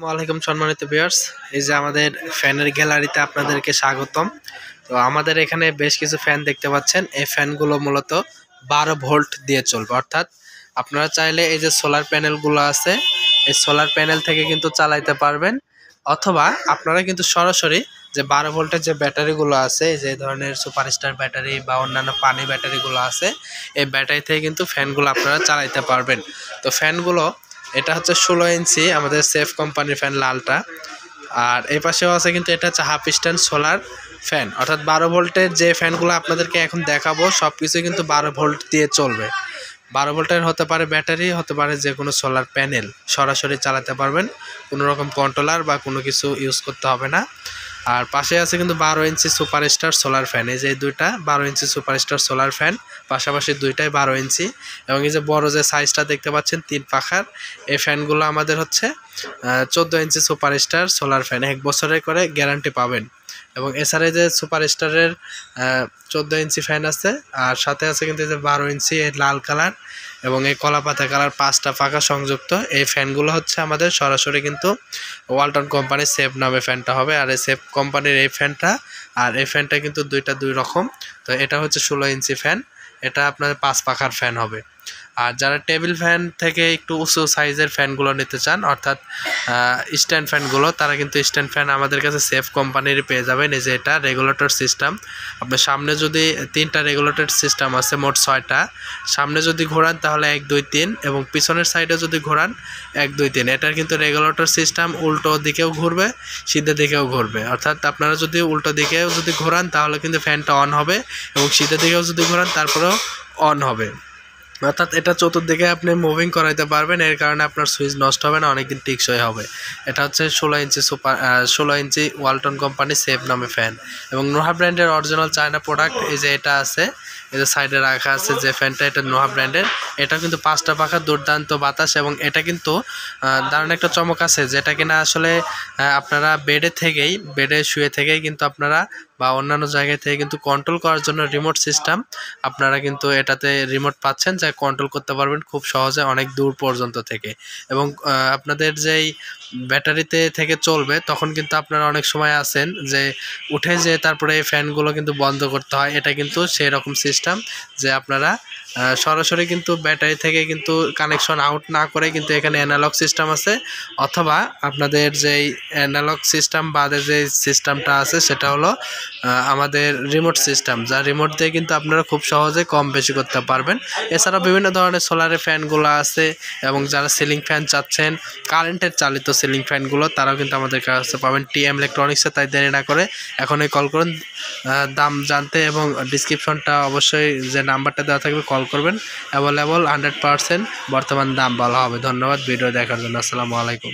ওয়ালাইকুম সম্মানিত ভিউয়ার্স, এই যে আমাদের ফ্যানের গ্যালারিতে আপনাদেরকে স্বাগতম। তো আমাদের এখানে বেশ কিছু ফ্যান দেখতে পাচ্ছেন। এই ফ্যানগুলো মূলত 12 ভোল্ট দিয়ে চলবে, অর্থাৎ আপনারা চাইলে এই যে সোলার প্যানেলগুলো আছে, এই সোলার প্যানেল থেকে কিন্তু চালাইতে পারবেন, অথবা আপনারা কিন্তু সরাসরি যে 12 ভোল্টের যে ব্যাটারিগুলো আছে, যে ধরনের সুপারস্টার ব্যাটারি বা অন্যান্য পানি ব্যাটারিগুলো আছে, এই ব্যাটারি থেকে কিন্তু ফ্যানগুলো আপনারা চালাইতে পারবেন। তো ফ্যানগুলো এটা হচ্ছে 16 ইঞ্চি আমাদের সেফ কোম্পানির ফ্যান লালটা। আর এই পাশেও আছে, কিন্তু এটা হচ্ছে হাফ স্ট্যান্ড সোলার ফ্যান, অর্থাৎ 12 ভোল্টের যে ফ্যানগুলো আপনাদেরকে এখন দেখাবো সব কিছু কিন্তু 12 ভোল্ট দিয়ে চলবে। 12 ভোল্টের হতে পারে ব্যাটারি, হতে পারে যে কোনো সোলার প্যানেল, সরাসরি চালাতে পারবেন, কোনো রকম কন্ট্রোলার বা কোনো কিছু ইউজ করতে হবে না। আর পাশে আছে কিন্তু 12 ইঞ্চি সুপারস্টার সোলার ফ্যান, এই যে দুইটা 12 ইঞ্চি সুপারস্টার সোলার ফ্যান, পাশাপাশি দুইটাই 12 ইঞ্চি। এবং এই যে বড় যে সাইজটা দেখতে পাচ্ছেন 3 পাখার, এই ফ্যানগুলো আমাদের হচ্ছে 14 ইঞ্চি সুপারস্টার সোলার ফ্যান, 1 বছরের করে গ্যারান্টি পাবেন। এবং এছাড়া যে সুপারস্টারের 14 ইঞ্চি ফ্যান আছে, আর সাথে আছে কিন্তু এই যে 12 ইঞ্চি লাল কালার এবং এই কলাপাতা কালার 5টা পাখা সংযুক্ত। এই ফ্যানগুলো হচ্ছে আমাদের সরাসরি কিন্তু ওয়ালটন কোম্পানির সেফ নামে ফ্যানটা হবে। আর এই সেফ কোম্পানির এই ফ্যানটা আর এই ফ্যানটা কিন্তু দুই রকম। তো এটা হচ্ছে 16 ইঞ্চি ফ্যান, এটা আপনার 5 পাখার ফ্যান হবে। আর যারা টেবিল ফ্যান থেকে একটু উঁচু সাইজের ফ্যানগুলো নিতে চান, অর্থাৎ স্ট্যান্ড ফ্যানগুলো, তারা কিন্তু স্ট্যান্ড ফ্যান আমাদের কাছে সেফ কোম্পানির পেয়ে যাবেন। এই যে এটা রেগুলেটর সিস্টেম, আপনার সামনে যদি 3টা রেগুলেটর সিস্টেম আছে, মোট 6টা। সামনে যদি ঘোরান তাহলে 1 2 3, এবং পিছনের সাইডে যদি ঘোরান 1 2 3। এটার কিন্তু রেগুলেটর সিস্টেম উল্টো দিকেও ঘুরবে, সিধে দিকেও ঘুরবে, অর্থাৎ আপনারা যদি উল্টো দিকেও যদি ঘোরান তাহলে কিন্তু ফ্যানটা অন হবে, এবং সিধে দিকেও যদি ঘোরান তারপরেও অন হবে। অর্থাৎ এটা চতুর্দিকে আপনি মুভিং করাইতে পারবেন, এর কারণে আপনার সুইচ নষ্ট হবে না, অনেকদিন টেকসই হবে। এটা হচ্ছে 16 ইঞ্চি ওয়ালটন কোম্পানি সেফ নামে ফ্যান, এবং নোহা ব্র্যান্ডের অরিজিনাল চায়না প্রোডাক্ট। এই যে এটা আছে, এই যে সাইডে রাখা আছে যে ফ্যানটা, এটা নোহা ব্র্যান্ডের। এটা কিন্তু 5টা পাখা, দুর্দান্ত বাতাস, এবং এটা কিন্তু দারুণ একটা চমক আছে, যেটা কিনা আসলে আপনারা বেডে শুয়ে থেকেই কিন্তু আপনারা বা অন্যান্য জায়গা থেকে কিন্তু কন্ট্রোল করার জন্য রিমোট সিস্টেম আপনারা কিন্তু এটাতে রিমোট পাচ্ছেন, যা কন্ট্রোল করতে পারবেন খুব সহজে অনেক দূর পর্যন্ত থেকে। এবং আপনাদের যেই ব্যাটারিতে থেকে চলবে, তখন কিন্তু আপনারা অনেক সময় আছেন যে উঠে যে তারপরে এই ফ্যানগুলো কিন্তু বন্ধ করতে হয়, এটা কিন্তু সেই রকম সিস্টেম যে আপনারা সরাসরি কিন্তু ব্যাটারি থেকে কিন্তু কানেকশন আউট না করে কিন্তু এখানে অ্যানালগ সিস্টেম আছে, অথবা আপনাদের যেই অ্যানালগ সিস্টেম বাদে যে সিস্টেমটা আছে সেটা হলো আমাদের রিমোট সিস্টেম, যা রিমোট দিয়ে কিন্তু আপনারা খুব সহজে কম বেশি করতে পারবেন। এছাড়া বিভিন্ন ধরনের সোলারের ফ্যানগুলো আছে, এবং যারা সিলিং ফ্যান চাচ্ছেন, কারেন্টের চালিত সিলিং ফ্যানগুলো, তারাও কিন্তু আমাদের কাছে পাবেন টিএম ইলেকট্রনিক্সে। তাই দেরি না করে এখনই কল করুন দাম জানতে, এবং ডিসক্রিপশনটা অবশ্যই যে নাম্বারটা দেওয়া থাকবে কল করবেন। অ্যাভেলেবল 100% বর্তমান দাম বলা হবে। ধন্যবাদ ভিডিও দেখার জন্য। আসসালামু আলাইকুম।